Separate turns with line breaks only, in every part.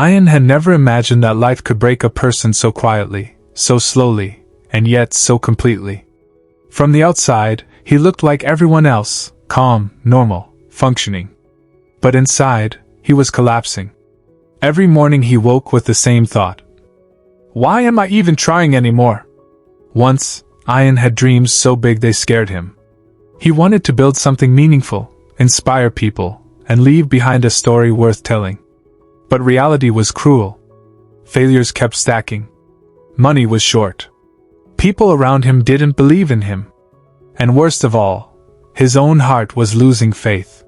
Ian had never imagined that life could break a person so quietly, so slowly, and yet so completely. From the outside, he looked like everyone else, calm, normal, functioning. But inside, he was collapsing. Every morning he woke with the same thought. Why am I even trying anymore? Once, Ian had dreams so big they scared him. He wanted to build something meaningful, inspire people, and leave behind a story worth telling. But reality was cruel. Failures kept stacking. Money was short. People around him didn't believe in him. And worst of all, his own heart was losing faith.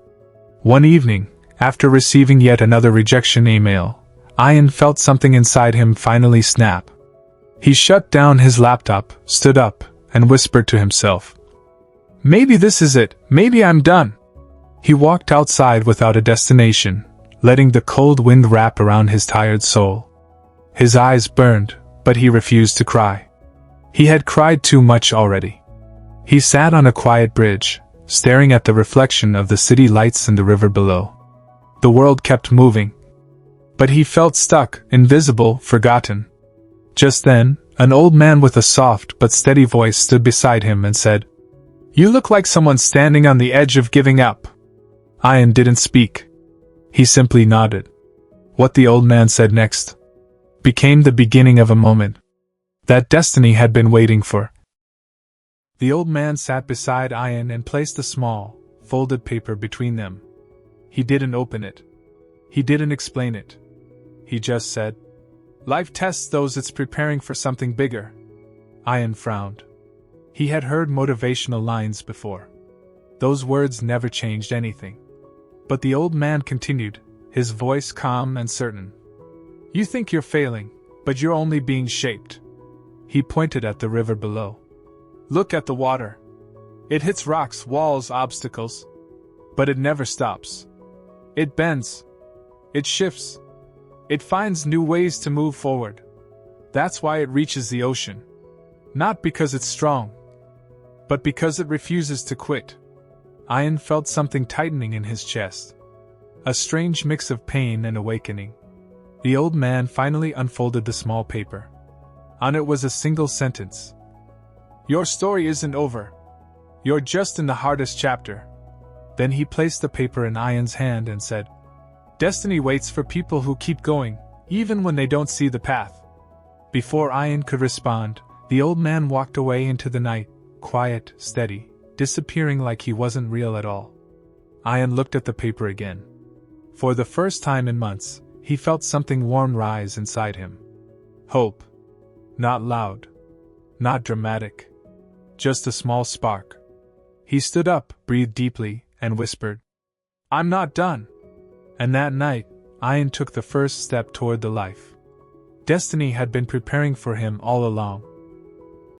One evening, after receiving yet another rejection email, Ian felt something inside him finally snap. He shut down his laptop, stood up, and whispered to himself, "Maybe this is it, maybe I'm done." He walked outside without a destination, letting the cold wind wrap around his tired soul. His eyes burned, but he refused to cry. He had cried too much already. He sat on a quiet bridge, staring at the reflection of the city lights and the river below. The world kept moving. But he felt stuck, invisible, forgotten. Just then, an old man with a soft but steady voice stood beside him and said, "You look like someone standing on the edge of giving up." Ian didn't speak. He simply nodded. What the old man said next became the beginning of a moment that destiny had been waiting for. The old man sat beside Ian and placed a small, folded paper between them. He didn't open it. He didn't explain it. He just said, "Life tests those it's preparing for something bigger." Ian frowned. He had heard motivational lines before. Those words never changed anything. But the old man continued, his voice calm and certain. "You think you're failing, but you're only being shaped." He pointed at the river below. "Look at the water. It hits rocks, walls, obstacles. But it never stops. It bends. It shifts. It finds new ways to move forward. That's why it reaches the ocean. Not because it's strong, but because it refuses to quit." Ian felt something tightening in his chest. A strange mix of pain and awakening. The old man finally unfolded the small paper. On it was a single sentence. "Your story isn't over. You're just in the hardest chapter." Then he placed the paper in Ian's hand and said, "Destiny waits for people who keep going, even when they don't see the path." Before Ian could respond, the old man walked away into the night, quiet, steady, disappearing like he wasn't real at all. Ian looked at the paper again. For the first time in months, he felt something warm rise inside him. Hope. Not loud. Not dramatic. Just a small spark. He stood up, breathed deeply, and whispered, "I'm not done." And that night, Ian took the first step toward the life destiny had been preparing for him all along.